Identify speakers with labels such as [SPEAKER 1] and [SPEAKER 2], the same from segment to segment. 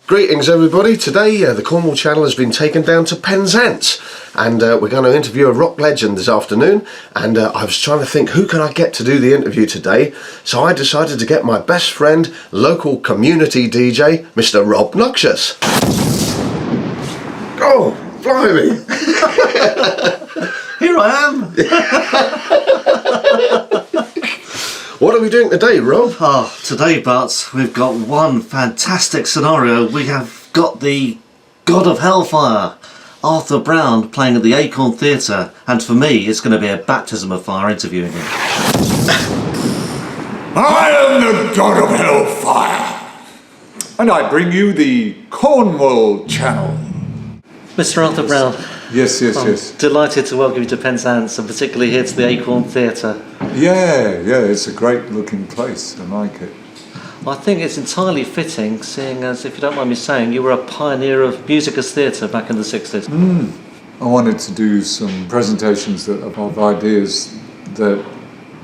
[SPEAKER 1] Greetings everybody. Today the Cornwall channel has been taken down to Penzance and we're going to interview a rock legend this afternoon, and I was trying to think who can I get to do the interview today, so I decided to get my best friend, local community DJ, Mr. Rob Noxious. Oh, blimey!
[SPEAKER 2] Here I am!
[SPEAKER 1] What are we doing today, Rob?
[SPEAKER 2] Today, Bart, we've got one fantastic scenario. We have got the God of Hellfire, Arthur Brown, playing at the Acorn Theatre, and for me it's going to be a baptism of fire interviewing him.
[SPEAKER 3] I am the God of Hellfire, and I bring you the Cornwall channel.
[SPEAKER 2] Mr. Arthur Brown.
[SPEAKER 3] Yes.
[SPEAKER 2] Delighted to welcome you to Penzance, and particularly here to the Acorn Theatre.
[SPEAKER 3] Yeah, it's a great looking place. I like it.
[SPEAKER 2] I think it's entirely fitting, seeing as, if you don't mind me saying, you were a pioneer of music as theatre back in the 60s.
[SPEAKER 3] I wanted to do some presentations of ideas that,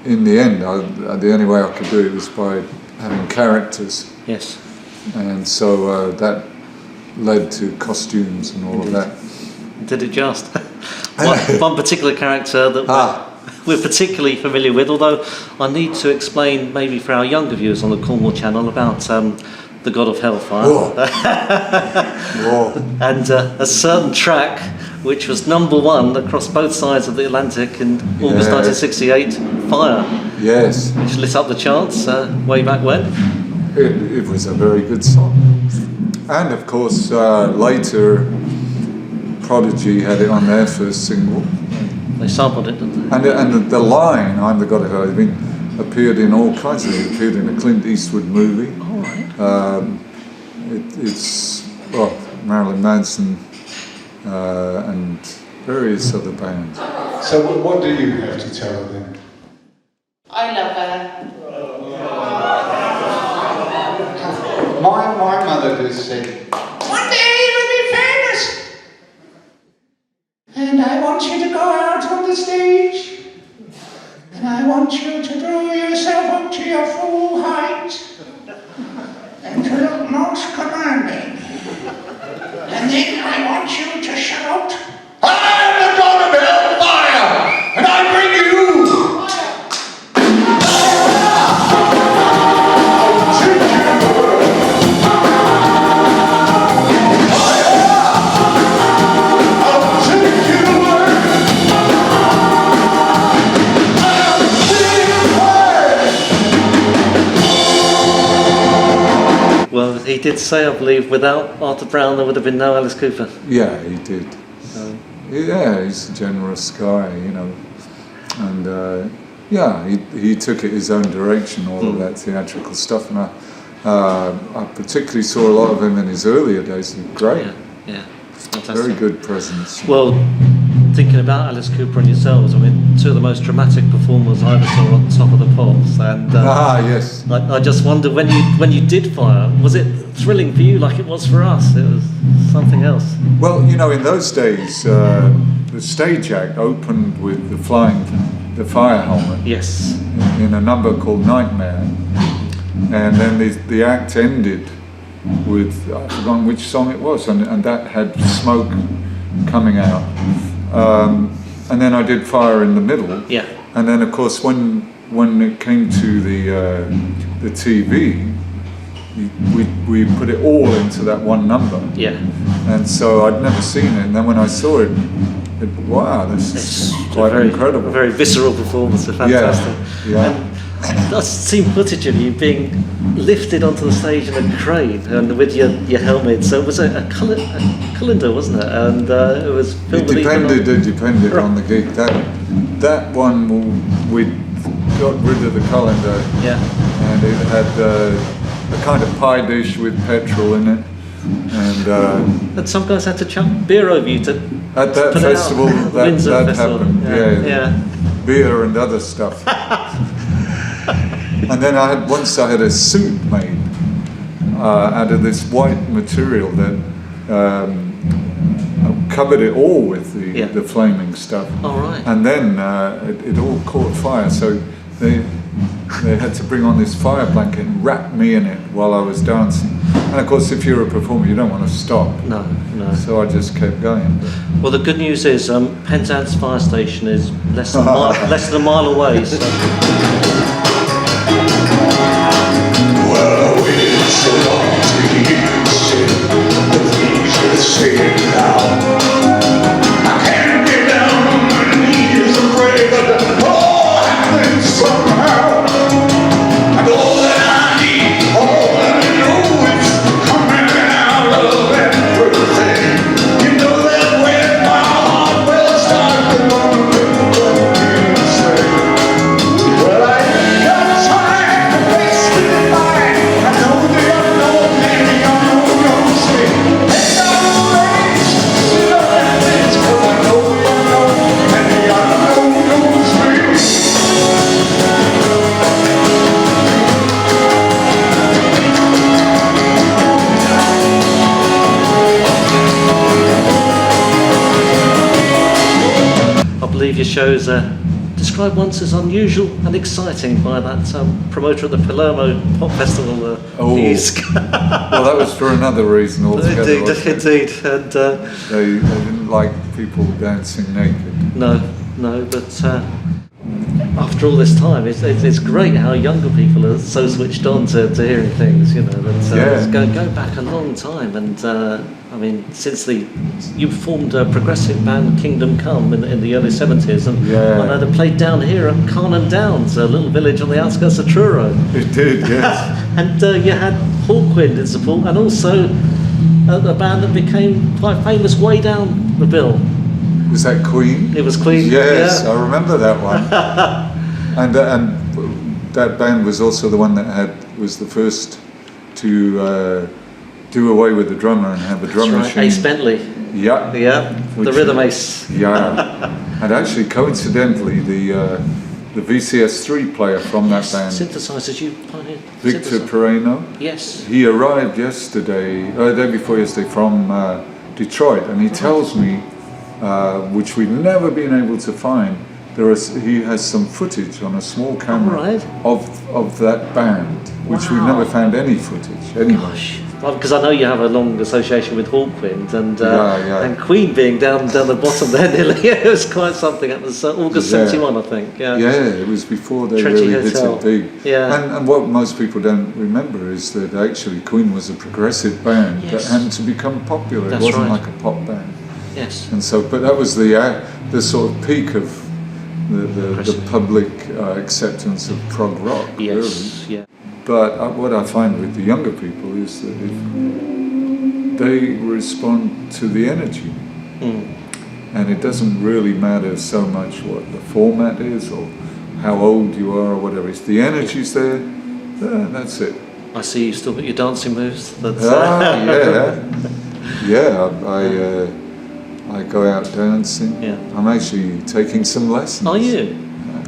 [SPEAKER 3] in the end, the only way I could do it was by having characters.
[SPEAKER 2] Yes.
[SPEAKER 3] And so that led to costumes and all of that.
[SPEAKER 2] Did it just? one particular character that we're particularly familiar with, although I need to explain maybe for our younger viewers on the Cornwall channel about the God of Hellfire.
[SPEAKER 3] Whoa.
[SPEAKER 2] And a certain track which was #1 across both sides of the Atlantic in August 1968, Fire.
[SPEAKER 3] Yes.
[SPEAKER 2] Which lit up the charts way back when.
[SPEAKER 3] It was a very good song. And of course later Prodigy had it on their first single.
[SPEAKER 2] They sampled it, didn't they?
[SPEAKER 3] And the line, I'm the God of Hell, appeared in all kinds of things. It appeared in a Clint Eastwood movie.
[SPEAKER 2] All right.
[SPEAKER 3] It's Marilyn Manson and various other bands.
[SPEAKER 4] So what do you have to tell them?
[SPEAKER 5] I love her.
[SPEAKER 4] My mother just said, one day you will be famous. And I want you to go out on the stage. And I want you to throw yourself up to your full height. And to look most commanding. And then I want you to shout, I am the God of Hellfire! And I bring you!
[SPEAKER 2] Well, he did say, I believe, without Arthur Brown there would have been no Alice Cooper.
[SPEAKER 3] Yeah, he did. Yeah, he's a generous guy, and he took it his own direction, all of that theatrical stuff, and I particularly saw a lot of him in his earlier days. He was great.
[SPEAKER 2] Yeah, fantastic.
[SPEAKER 3] Very good presence.
[SPEAKER 2] Well, thinking about Alice Cooper and yourselves, I mean, two of the most dramatic performers I ever saw on Top of the Pops, and
[SPEAKER 3] yes.
[SPEAKER 2] I just wondered, when you did Fire, was it thrilling for you like it was for us? It was something else.
[SPEAKER 3] Well, in those days, the stage act opened with the fire helmet.
[SPEAKER 2] Yes.
[SPEAKER 3] In a number called Nightmare, and then the act ended with, I've forgotten which song it was, and that had smoke coming out. And then I did Fire in the middle.
[SPEAKER 2] Yeah.
[SPEAKER 3] And then of course when it came to the TV, we put it all into that one number.
[SPEAKER 2] Yeah.
[SPEAKER 3] And so I'd never seen it, and then when I saw it, wow, this is quite incredible.
[SPEAKER 2] A very visceral performance, fantastic.
[SPEAKER 3] Yeah.
[SPEAKER 2] And I've seen footage of you being lifted onto the stage in a crane and with your helmet. So it was a colander, wasn't it? And it was filmed.
[SPEAKER 3] It depended on the gig. That one we got rid of the colander.
[SPEAKER 2] Yeah.
[SPEAKER 3] And it had a kind of pie dish with petrol in it. And
[SPEAKER 2] some guys had to chunk beer over you to
[SPEAKER 3] at that festival. That happened. Yeah. Beer and other stuff. And then I had a suit made out of this white material that covered it all with the flaming stuff.
[SPEAKER 2] All right.
[SPEAKER 3] And then it all caught fire. So they they had to bring on this fire blanket and wrap me in it while I was dancing. And of course, if you're a performer, you don't want to stop.
[SPEAKER 2] No, no.
[SPEAKER 3] So I just kept going.
[SPEAKER 2] Well, the good news is Penzance fire station is less than a mile away. So.
[SPEAKER 4] Well, it's so long to you, the things you say now. I can't get down on my knees and pray, but it all happens somehow. And all that I need, all that I know is coming out of everything. You know that when my heart will start to run, you say, well, I ain't got time to waste it by. I know the unknown and the unknown knows me. Ain't no race, you know that it's 'cause I know the unknown and the unknown knows me.
[SPEAKER 2] I believe your show's described once as unusual and exciting by that promoter at the Palermo Pop Festival.
[SPEAKER 3] Oh. Well, that was for another reason altogether.
[SPEAKER 2] Indeed,
[SPEAKER 3] wasn't it?
[SPEAKER 2] indeed. And
[SPEAKER 3] They didn't like people dancing naked.
[SPEAKER 2] no, but after all this time, it's great how younger people are so switched on to hearing things. You know, that
[SPEAKER 3] Yeah.
[SPEAKER 2] go back a long time. And I mean, since you formed a progressive band Kingdom Come in the early 70s, and
[SPEAKER 3] Yeah.
[SPEAKER 2] I know they played down here at Carnan Downs, a little village on the outskirts of Truro.
[SPEAKER 3] It did, yes.
[SPEAKER 2] And you had Hawkwind in support, and also a band that became quite famous way down the bill.
[SPEAKER 3] Was that Queen?
[SPEAKER 2] It was Queen.
[SPEAKER 3] Yes,
[SPEAKER 2] yeah.
[SPEAKER 3] I remember that one. and that band was also the one that was the first to do away with the drummer and have a drum
[SPEAKER 2] That's right.
[SPEAKER 3] machine.
[SPEAKER 2] Ace Bentley.
[SPEAKER 3] Yeah.
[SPEAKER 2] Yeah, the
[SPEAKER 3] Which-
[SPEAKER 2] rhythm ace.
[SPEAKER 3] Yeah. And actually, coincidentally, the VCS3 player from that band,
[SPEAKER 2] Synthesizers, you pioneered.
[SPEAKER 3] Victor
[SPEAKER 2] synthesizer.
[SPEAKER 3] Pereno,
[SPEAKER 2] Yes.
[SPEAKER 3] he arrived yesterday, the day before yesterday, from Detroit, and he tells me, which we've never been able to find, he has some footage on a small camera
[SPEAKER 2] Alright.
[SPEAKER 3] of that band, which we've never found any footage anyway.
[SPEAKER 2] Gosh. Well, because I know you have a long association with Hawkwind and
[SPEAKER 3] Yeah.
[SPEAKER 2] and Queen being down the bottom there nearly. It was quite something. It was August
[SPEAKER 3] Yeah.
[SPEAKER 2] 71, I think. Yeah.
[SPEAKER 3] Yeah, it was before they
[SPEAKER 2] Trinity
[SPEAKER 3] really
[SPEAKER 2] Hotel.
[SPEAKER 3] hit it big.
[SPEAKER 2] Yeah.
[SPEAKER 3] And what most people don't remember is that actually Queen was a progressive band that
[SPEAKER 2] Yes.
[SPEAKER 3] hadn't to become popular.
[SPEAKER 2] That's
[SPEAKER 3] It wasn't
[SPEAKER 2] right.
[SPEAKER 3] like a pop band.
[SPEAKER 2] Yes.
[SPEAKER 3] And so, but that was the sort of peak of the
[SPEAKER 2] Progressive.
[SPEAKER 3] public acceptance of prog rock, really.
[SPEAKER 2] Yes. Yeah.
[SPEAKER 3] But what I find with the younger people is that if they respond to the energy, and it doesn't really matter so much what the format is or how old you are or whatever. If the energy's there, that's it.
[SPEAKER 2] I see you still got your dancing moves. That's,
[SPEAKER 3] I go out dancing.
[SPEAKER 2] Yeah.
[SPEAKER 3] I'm actually taking some lessons.
[SPEAKER 2] Are you?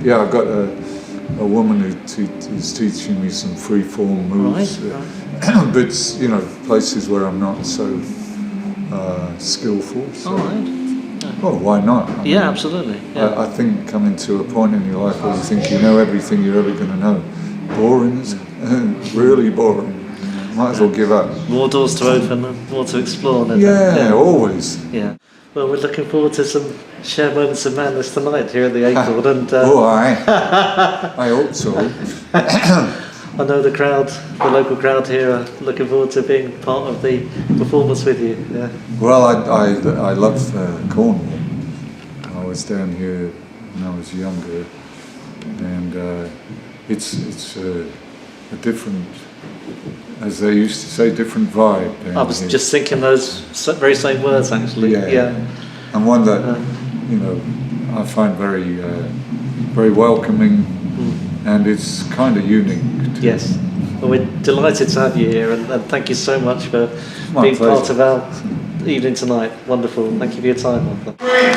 [SPEAKER 3] Yeah, I've got a woman who's teaching me some free form moves.
[SPEAKER 2] Right.
[SPEAKER 3] But you know, places where I'm not so skillful. So,
[SPEAKER 2] All right.
[SPEAKER 3] well, why not? I mean,
[SPEAKER 2] Yeah, absolutely. Yeah.
[SPEAKER 3] I think coming to a point in your life where you think you know everything you're ever going to know. Boring, isn't it? Really boring. Might as well give up.
[SPEAKER 2] More doors to open and more to explore. Then.
[SPEAKER 3] Yeah, always.
[SPEAKER 2] Yeah. Well, we're looking forward to some shared moments of madness tonight here at the Acorn. And
[SPEAKER 3] Oh, I hope so.
[SPEAKER 2] I know the crowd, the local crowd here, are looking forward to being part of the performance with you. Yeah.
[SPEAKER 3] Well, I love Cornwall. I was down here when I was younger, and it's a different, as they used to say, different vibe.
[SPEAKER 2] I was
[SPEAKER 3] here.
[SPEAKER 2] just thinking those very same words actually. Yeah.
[SPEAKER 3] And one that you know I find very very welcoming, and it's kind of unique.
[SPEAKER 2] Yes. Well, we're delighted to have you here, and thank you so much for
[SPEAKER 3] My
[SPEAKER 2] being
[SPEAKER 3] pleasure.
[SPEAKER 2] part of our evening tonight. Wonderful. Thank you for your time, Arthur.
[SPEAKER 4] Great.